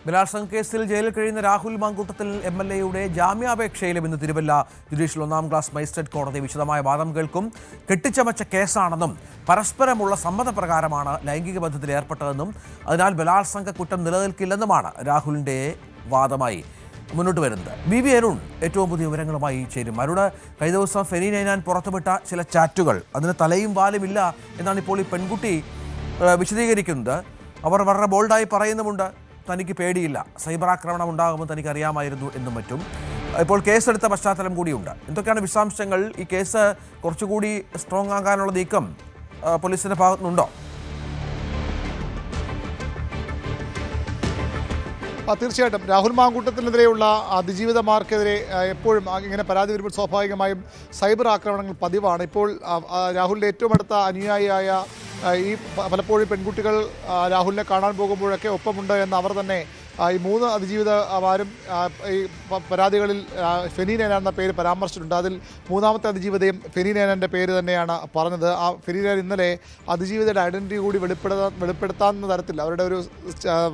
ബലാത്സംഗ കേസിൽ ജയിലിൽ കഴിയുന്ന രാഹുൽ മാങ്കൂട്ടത്തിൽ MLA-യുടെ ജാമ്യാപേക്ഷയിലും ഇന്ന് തിരുവല്ല ജുഡീഷ്യൽ 1-ാം ക്ലാസ് മജിസ്ട്രേറ്റ് കോടതി വിശദമായ വാദം കേൾക്കും. കെട്ടിച്ചമച്ച കേസാണെന്നും പരസ്പരമുള്ള സമ്മതപ്രകാരമാണ് ലൈംഗിക ബന്ധത്തിൽ ഏർപ്പെട്ടതെന്നും അതിനാൽ ബലാത്സംഗ കുറ്റം നിലനിൽക്കില്ലെന്നുമാണ് രാഹുലിന്റെ വാദമായി മുന്നോട്ട് വരുന്നത്. BB അരുൺ ഏറ്റവും പുതിയ വിവരങ്ങളുമായി ചേരും. അരുണ്, കഴിഞ്ഞ ദിവസം ഫെനി നൈനാൻ പുറത്തുവിട്ട ചില ചാറ്റുകൾ, അതിന് തലയും വാലുമില്ല എന്നാണ് ഇപ്പോൾ ഈ പെൺകുട്ടി വിശദീകരിക്കുന്നത്. അവർ വളരെ ബോൾഡായി പറയുന്നുമുണ്ട്, തനിക്ക് പേടിയില്ല, സൈബർ ആക്രമണം ഉണ്ടാകുമ്പോൾ തനിക്ക് അറിയാമായിരുന്നു എന്നും മറ്റും. ഇപ്പോൾ കേസെടുത്ത പശ്ചാത്തലം കൂടിയുണ്ട്. എന്തൊക്കെയാണ് വിശദാംശങ്ങൾ? ഈ കേസ് കുറച്ചുകൂടി സ്ട്രോങ് ആകാനുള്ള നീക്കം പോലീസിന്റെ ഭാഗത്തുനിന്നുണ്ടോ? തീർച്ചയായിട്ടും രാഹുൽ മാങ്കൂട്ടത്തിനെതിരെയുള്ള അതിജീവിതമാർക്കെതിരെ എപ്പോഴും ഇങ്ങനെ പരാതി വരുമ്പോൾ സ്വാഭാവികമായും സൈബർ ആക്രമണങ്ങൾ പതിവാണ്. ഇപ്പോൾ രാഹുലിൻ്റെ ഏറ്റവും അടുത്ത അനുയായിയായ ഈ പലപ്പോഴും പെൺകുട്ടികൾ രാഹുലിനെ കാണാൻ പോകുമ്പോഴൊക്കെ ഒപ്പമുണ്ട് എന്ന് അവർ തന്നെ ഈ 3 അതിജീവിതമാരും ഈ പരാതികളിൽ ഫെനി നൈനാൻ എന്ന പേര് പരാമർശിച്ചിട്ടുണ്ട്. അതിൽ 3-ാമത്തെ അതിജീവിതയും ഫെനി നൈനാൻ്റെ പേര് തന്നെയാണ് പറഞ്ഞത്. ആ ഫെനി നൈനാൻ ഇന്നലെ അതിജീവിതയുടെ ഐഡൻറ്റിറ്റി കൂടി വെളിപ്പെടുത്താവുന്ന തരത്തിൽ അവരുടെ ഒരു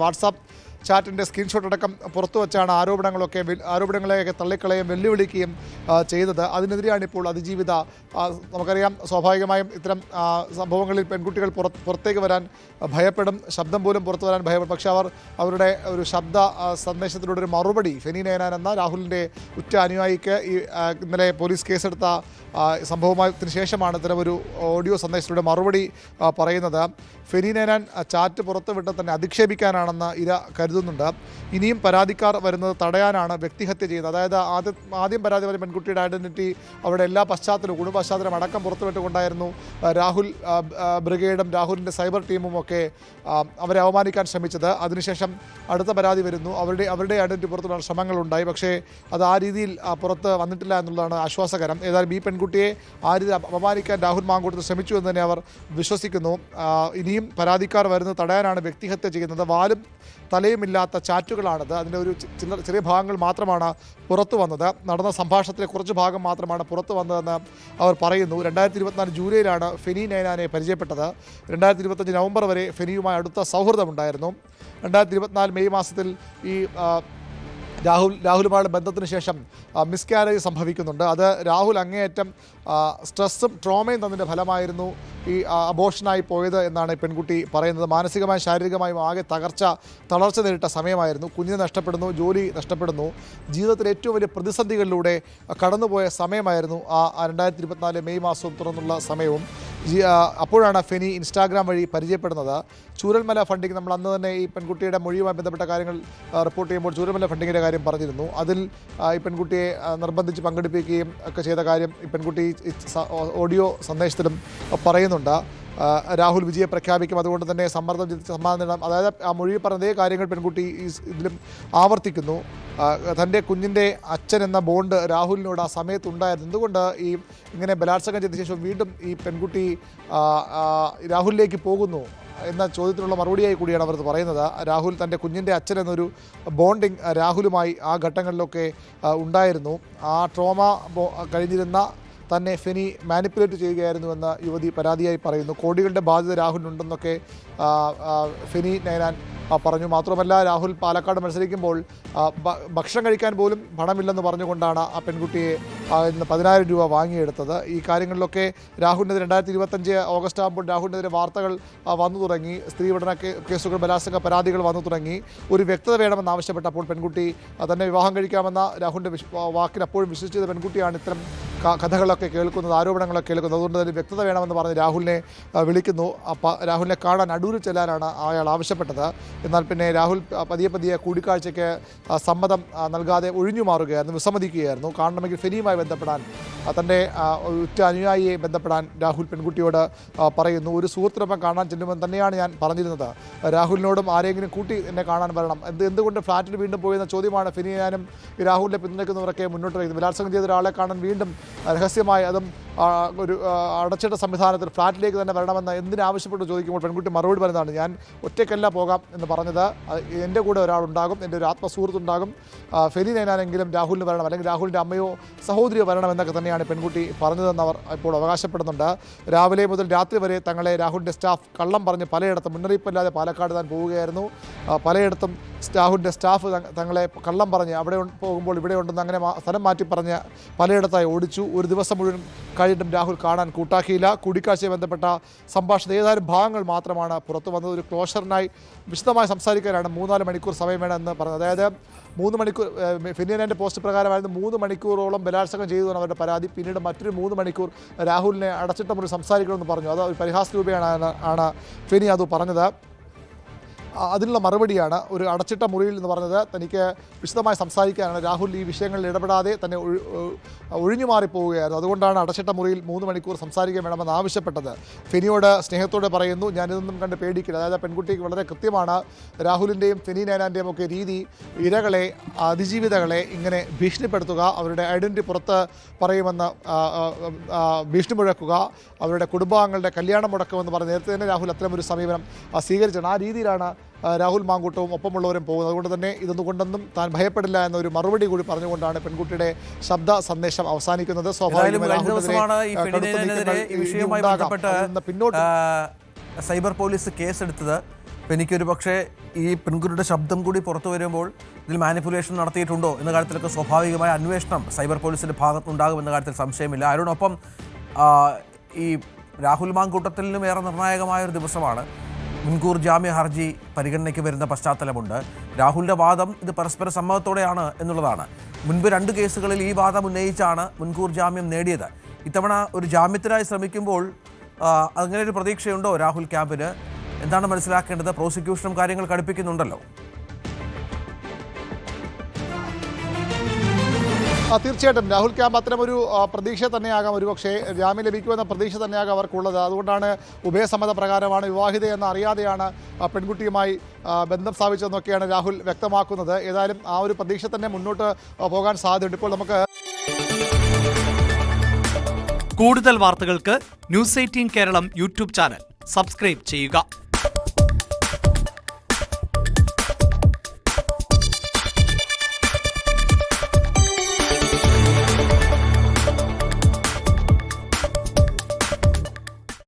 വാട്സാപ്പ് ചാറ്റിൻ്റെ സ്ക്രീൻഷോട്ട് അടക്കം പുറത്തു വച്ചാണ് ആരോപണങ്ങളെയൊക്കെ തള്ളിക്കളയുകയും വെല്ലുവിളിക്കുകയും ചെയ്തത്. അതിനെതിരെയാണ് ഇപ്പോൾ അതിജീവിത. നമുക്കറിയാം, സ്വാഭാവികമായും ഇത്തരം സംഭവങ്ങളിൽ പെൺകുട്ടികൾ പുറത്തേക്ക് വരാൻ ഭയപ്പെടും, ശബ്ദം പോലും പുറത്തു വരാൻ ഭയപ്പെടും. പക്ഷേ അവരുടെ ഒരു ശബ്ദ സന്ദേശത്തിലൂടെ ഒരു മറുപടി ഫെനി നൈനാൻ എന്ന രാഹുലിൻ്റെ ഉറ്റ അനുയായിക്ക് ഈ ഇന്നലെ പോലീസ് കേസെടുത്ത സംഭവത്തിന് ശേഷമാണ് ഇത്തരം ഒരു ഓഡിയോ സന്ദേശത്തിലൂടെ മറുപടി പറയുന്നത്. ഫെനി നൈനാൻ ചാറ്റ് പുറത്തുവിട്ട് തന്നെ അധിക്ഷേപിക്കാനാണെന്ന് ഇര കരുതുന്നുണ്ട്. ഇനിയും പരാതിക്കാർ വരുന്നത് തടയാനാണ് വ്യക്തിഹത്യ ചെയ്യുന്നത്. അതായത് ആദ്യം പരാതി വരെ പെൺകുട്ടിയുടെ ഐഡൻറ്റിറ്റി, അവരുടെ എല്ലാ പശ്ചാത്തലവും, കുടുംബ പശ്ചാത്തലം അടക്കം പുറത്തുവിട്ടുകൊണ്ടായിരുന്നു രാഹുൽ ബ്രിഗേഡും രാഹുലിൻ്റെ സൈബർ ടീമും ഒക്കെ അവരെ അവമാനിക്കാൻ ശ്രമിച്ചത്. അതിനുശേഷം അടുത്ത പരാതി വരുന്നു, അവരുടെ ഐഡൻറ്റിറ്റി പുറത്തുവിടാൻ ശ്രമങ്ങളുണ്ടായി. പക്ഷേ അത് ആ രീതിയിൽ പുറത്ത് വന്നിട്ടില്ല എന്നുള്ളതാണ് ആശ്വാസകരം. ഏതായാലും ഈ പെൺകുട്ടിയെ ആ രീതിയിൽ അപമാനിക്കാൻ രാഹുൽ മാങ്കൂട്ടത്തിൽ ശ്രമിച്ചു എന്ന് തന്നെ അവർ വിശ്വസിക്കുന്നു. ഇനിയും പരാതിക്കാർ വരുന്നത് തടയാനാണ് വ്യക്തിഹത്യ ചെയ്യുന്നത്. വാലും തലയുമില്ലാത്ത ചാറ്റുകളാണിത്. അതിൻ്റെ ഒരു ചെറിയ ഭാഗങ്ങൾ മാത്രമാണ് പുറത്തു വന്നത്. നടന്ന സംഭാഷണത്തിലെ കുറച്ച് ഭാഗം മാത്രമാണ് പുറത്തു വന്നതെന്ന് അവർ പറയുന്നു. 2024 ജൂലൈയിലാണ് ഫെനി നൈനാനെ പരിചയപ്പെട്ടത്. 2025 നവംബർ വരെ ഫെനിയുമായി അടുത്ത സൗഹൃദമുണ്ടായിരുന്നു. 2024 മെയ് മാസത്തിൽ ഈ രാഹുലുമായുള്ള ബന്ധത്തിന് ശേഷം മിസ്കാരേജ് സംഭവിക്കുന്നുണ്ട്. അത് രാഹുൽ അങ്ങേയറ്റം സ്ട്രെസ്സും ട്രോമയും തന്നതിൻ്റെ ഫലമായിരുന്നു ഈ അബോർഷനായി പോയത് എന്നാണ് ഈ പെൺകുട്ടി പറയുന്നത്. മാനസികമായും ശാരീരികമായും ആകെ തളർച്ച നേരിട്ട സമയമായിരുന്നു. കുഞ്ഞിനെ നഷ്ടപ്പെടുന്നു, ജോലി നഷ്ടപ്പെടുന്നു, ജീവിതത്തിലെ ഏറ്റവും വലിയ പ്രതിസന്ധികളിലൂടെ കടന്നുപോയ സമയമായിരുന്നു ആ 2024 മെയ് മാസവും തുറന്നുള്ള സമയവും. അപ്പോഴാണ് ഫെനി ഇൻസ്റ്റാഗ്രാം വഴി പരിചയപ്പെടുന്നത്. ചൂരൽമല ഫണ്ടിങ്, നമ്മൾ അന്ന് തന്നെ ഈ പെൺകുട്ടിയുടെ മൊഴിയുമായി ബന്ധപ്പെട്ട കാര്യങ്ങൾ റിപ്പോർട്ട് ചെയ്യുമ്പോൾ ചൂരൽമല ഫണ്ടിങ്ങിൻ്റെ കാര്യം പറഞ്ഞിരുന്നു. അതിൽ ഈ പെൺകുട്ടിയെ നിർബന്ധിച്ച് പങ്കെടുപ്പിക്കുകയും ഒക്കെ ചെയ്ത കാര്യം ഈ പെൺകുട്ടി ഓഡിയോ സന്ദേശത്തിലും പറയുന്നുണ്ട്. രാഹുൽ വിജയം പ്രഖ്യാപിക്കും, അതുകൊണ്ട് തന്നെ സമ്മർദ്ദം ചെലുത്തി സമ്മാനം നേടാം. അതായത് ആ മൊഴി പറഞ്ഞ അതേ കാര്യങ്ങൾ പെൺകുട്ടി ഇതിലും ആവർത്തിക്കുന്നു. തൻ്റെ കുഞ്ഞിൻ്റെ അച്ഛൻ എന്ന ബോണ്ട് രാഹുലിനോട് ആ സമയത്തുണ്ടായിരുന്നു. എന്തുകൊണ്ട് ഈ ഇങ്ങനെ ബലാത്സംഗം ചെയ്ത ശേഷം വീണ്ടും ഈ പെൺകുട്ടി രാഹുലിലേക്ക് പോകുന്നു എന്ന ചോദ്യത്തിനുള്ള മറുപടിയായി കൂടിയാണ് അവർ പറയുന്നത്. രാഹുൽ തൻ്റെ കുഞ്ഞിൻ്റെ അച്ഛൻ എന്നൊരു ബോണ്ടിങ് രാഹുലുമായി ആ ഘട്ടങ്ങളിലൊക്കെ ഉണ്ടായിരുന്നു. ആ ട്രോമ കഴിഞ്ഞിരുന്ന തന്നെ ഫെനി മാനിപ്പുലേറ്റ് ചെയ്യുകയായിരുന്നുവെന്ന് യുവതി പരാതിയായി പറയുന്നു. കോടികളുടെ ബാധ്യത രാഹുലിനുണ്ടെന്നൊക്കെ ഫെനി നൈനാൻ പറഞ്ഞു. മാത്രമല്ല, രാഹുൽ പാലക്കാട് മത്സരിക്കുമ്പോൾ ഭക്ഷണം കഴിക്കാൻ പോലും പണമില്ലെന്ന് പറഞ്ഞുകൊണ്ടാണ് ആ പെൺകുട്ടിയെ 10,000 രൂപ വാങ്ങിയെടുത്തത്. ഈ കാര്യങ്ങളിലൊക്കെ രാഹുലിനെതിരെ 2025 ഓഗസ്റ്റ് ആകുമ്പോൾ രാഹുലിനെതിരെ വാർത്തകൾ വന്നു തുടങ്ങി. സ്ത്രീപീഡന കേസുകൾ, ബലാത്സംഗ പരാതികൾ വന്നു തുടങ്ങി. ഒരു വ്യക്തത വേണമെന്നാവശ്യപ്പെട്ടപ്പോൾ പെൺകുട്ടി തന്നെ വിവാഹം കഴിക്കാമെന്ന രാഹുലിൻ്റെ വാക്കിന് അപ്പോഴും വിശ്വസിച്ച പെൺകുട്ടിയാണ് ഇത്തരം കഥകളൊക്കെ കേൾക്കുന്നത്, ആരോപണങ്ങളൊക്കെ കേൾക്കുന്നത്. അതുകൊണ്ട് തന്നെ വ്യക്തത വേണമെന്ന് പറഞ്ഞ് രാഹുലിനെ വിളിക്കുന്നു. രാഹുലിനെ കാണാൻ അടൂരിൽ ചെല്ലാനാണ് അയാൾ ആവശ്യപ്പെട്ടത്. എന്നാൽ പിന്നെ രാഹുൽ പതിയെ കൂടിക്കാഴ്ചയ്ക്ക് സമ്മതം നൽകാതെ ഒഴിഞ്ഞു മാറുകയായിരുന്നു, വിസമ്മതിക്കുകയായിരുന്നു. കാണണമെങ്കിൽ ഫെനിയുമായി ബന്ധപ്പെടാൻ, തൻ്റെ ഉറ്റ അനുയായിയെ ബന്ധപ്പെടാൻ രാഹുൽ പെൺകുട്ടിയോട് പറയുന്നു. ഒരു സുഹൃത്തിനൊപ്പം കാണാൻ ചെല്ലുമെന്ന് തന്നെയാണ് ഞാൻ പറഞ്ഞിരുന്നത്. രാഹുലിനോടും ആരെങ്കിലും കൂട്ടി എന്നെ കാണാൻ വരണം. എന്തുകൊണ്ട് ഫ്ലാറ്റിൽ വീണ്ടും പോയെന്ന ചോദ്യമാണ് ഫെനി നൈനാനും രാഹുലിനെ പിന്തുണയ്ക്കുന്നവരൊക്കെ മുന്നോട്ട് വയ്ക്കുന്നത്. ബലാത്സംഗം ചെയ്ത ഒരാളെ കാണാൻ വീണ്ടും രഹസ്യമായി, അതും ഒരു അടച്ചിട്ട സംവിധാനത്തിൽ ഫ്ലാറ്റിലേക്ക് തന്നെ വരണമെന്ന് എന്തിനാവശ്യപ്പെട്ട് ചോദിക്കുമ്പോൾ പെൺകുട്ടി മറുപടി പറയുന്നതാണ്, ഞാൻ ഒറ്റയ്ക്കല്ല പോകാം എന്ന് പറഞ്ഞത്, എൻ്റെ കൂടെ ഒരാളുണ്ടാകും, എൻ്റെ ഒരു ആത്മസുഹൃത്തുണ്ടാകും, ഫെനി നൈനാനെങ്കിലും രാഹുലിന് വരണം, അല്ലെങ്കിൽ രാഹുലിൻ്റെ അമ്മയോ സഹോദരിയോ വരണമെന്നൊക്കെ തന്നെയാണ് പെൺകുട്ടി പറഞ്ഞതെന്ന് അവർ ഇപ്പോൾ അവകാശപ്പെടുന്നുണ്ട്. രാവിലെ മുതൽ രാത്രി വരെ തങ്ങളെ രാഹുലിൻ്റെ സ്റ്റാഫ് കള്ളം പറഞ്ഞ് പലയിടത്തും മുന്നറിയിപ്പില്ലാതെ പാലക്കാട് താൻ പോവുകയായിരുന്നു. പലയിടത്തും രാഹുലിൻ്റെ സ്റ്റാഫ് തങ്ങളെ കള്ളം പറഞ്ഞ് അവിടെ പോകുമ്പോൾ ഇവിടെ ഉണ്ടെന്ന് അങ്ങനെ സ്ഥലം മാറ്റി പറഞ്ഞ് പലയിടത്തായി ഓടിച്ചു. ഒരു ദിവസം മുഴുവൻ കഴിഞ്ഞിട്ടും രാഹുൽ കാണാൻ കൂട്ടാക്കിയില്ല. കൂടിക്കാഴ്ചയെ ബന്ധപ്പെട്ട സംഭാഷണ ഏതാനും ഭാഗങ്ങൾ മാത്രമാണ് പുറത്തു വന്നത്. ഒരു ക്ലോഷറിനായി വിശദമായി സംസാരിക്കാനാണ് 3-4 മണിക്കൂർ സമയം വേണമെന്ന് പറഞ്ഞത്. അതായത് 3 മണിക്കൂർ ഫിനിയൻ്റെ പോസ്റ്റ് പ്രകാരമായിരുന്നു 3 മണിക്കൂറോളം ബലാത്സംഗം ചെയ്തതാണ് അവരുടെ പരാതി. പിന്നീട് മറ്റൊരു 3 മണിക്കൂർ രാഹുലിനെ അടച്ചിട്ട മുറി സംസാരിക്കണമെന്ന് പറഞ്ഞു. അത് ഒരു പരിഹാസ രൂപയാണ് ഫെനി അത് പറഞ്ഞത്. അതിനുള്ള മറുപടിയാണ് ഒരു അടച്ചിട്ട മുറിയിൽ എന്ന് പറഞ്ഞത്. തനിക്ക് വിശദമായി സംസാരിക്കാനാണ്. രാഹുൽ ഈ വിഷയങ്ങളിൽ ഇടപെടാതെ തന്നെ ഒഴിഞ്ഞു മാറിപ്പോവുകയായിരുന്നു. അതുകൊണ്ടാണ് അടച്ചിട്ട മുറിയിൽ 3 മണിക്കൂർ സംസാരിക്കാൻ വേണമെന്ന് ആവശ്യപ്പെട്ടത്. ഫെനിയോട് സ്നേഹത്തോടെ പറയുന്നു, ഞാനിതൊന്നും കണ്ട് പേടിക്കില്ല. അതായത് പെൺകുട്ടിക്ക് വളരെ കൃത്യമാണ് രാഹുലിൻ്റെയും ഫെനി നൈനാൻ്റെയും ഒക്കെ രീതി. ഇരകളെ, അതിജീവിതകളെ ഇങ്ങനെ ഭീഷണിപ്പെടുത്തുക, അവരുടെ ഐഡൻറ്റിറ്റി പുറത്ത് പറയുമെന്ന് ഭീഷണി മുഴക്കുക, അവരുടെ കുടുംബാംഗങ്ങളുടെ കല്യാണം മുടക്കുമെന്ന് പറഞ്ഞ് നേരത്തെ തന്നെ രാഹുൽ അത്തരമൊരു സമീപനം സ്വീകരിച്ചാണ്. ആ രീതിയിലാണ് രാഹുൽ മാങ്കൂട്ടവും ഒപ്പമുള്ളവരും പോകുന്നത്. അതുകൊണ്ട് തന്നെ ഇതൊന്നുകൊണ്ടൊന്നും താൻ ഭയപ്പെടില്ല എന്നൊരു മറുപടി കൂടി പറഞ്ഞുകൊണ്ടാണ് പെൺകുട്ടിയുടെ ശബ്ദ സന്ദേശം അവസാനിക്കുന്നത്. സൈബർ പോലീസ് കേസെടുത്തത് എനിക്കൊരു പക്ഷേ ഈ പെൺകുട്ടിയുടെ ശബ്ദം കൂടി പുറത്തു വരുമ്പോൾ ഇതിൽ മാനിപ്പുലേഷൻ നടത്തിയിട്ടുണ്ടോ എന്ന കാര്യത്തിലൊക്കെ സ്വാഭാവികമായ അന്വേഷണം സൈബർ പോലീസിൻ്റെ ഭാഗത്തുണ്ടാകുമെന്ന കാര്യത്തിൽ സംശയമില്ല. അതിനോടൊപ്പം ഈ രാഹുൽ മാങ്കൂട്ടത്തിലും ഏറെ നിർണായകമായൊരു ദിവസമാണ്. മുൻകൂർ ജാമ്യ ഹർജി പരിഗണനയ്ക്ക് വരുന്ന പശ്ചാത്തലമുണ്ട്. രാഹുലിൻ്റെ വാദം ഇത് പരസ്പര സമ്മതത്തോടെയാണ് എന്നുള്ളതാണ്. മുൻപ് 2 കേസുകളിൽ ഈ വാദം ഉന്നയിച്ചാണ് മുൻകൂർ ജാമ്യം നേടിയത്. ഇത്തവണ ഒരു ജാമ്യത്തിനായി ശ്രമിക്കുമ്പോൾ അങ്ങനെ ഒരു പ്രതീക്ഷയുണ്ടോ രാഹുൽ ക്യാമ്പിന്? എന്താണ് മനസ്സിലാക്കേണ്ടത്? പ്രോസിക്യൂഷനും കാര്യങ്ങൾ കടുപ്പിക്കുന്നുണ്ടല്ലോ. തീർച്ചയായിട്ടും രാഹുൽ ക്യാമ്പ് അത്തരമൊരു പ്രതീക്ഷ തന്നെയാകാം. ഒരുപക്ഷേ ജാമ്യം ലഭിക്കുമെന്ന പ്രതീക്ഷ തന്നെയാകാം അവർക്കുള്ളത്. അതുകൊണ്ടാണ് ഉഭയസമ്മത പ്രകാരമാണ്, വിവാഹിതയെന്ന് അറിയാതെയാണ് പെൺകുട്ടിയുമായി ബന്ധം സ്ഥാപിച്ചതെന്നൊക്കെയാണ് രാഹുൽ വ്യക്തമാക്കുന്നത്. ഏതായാലും ആ ഒരു പ്രതീക്ഷ തന്നെ മുന്നോട്ട് പോകാൻ സാധ്യതയുണ്ട്. ഇപ്പോൾ നമുക്ക് കൂടുതൽ വാർത്തകൾക്ക് news 18 Keralam YouTube channel subscribe ചെയ്യുക.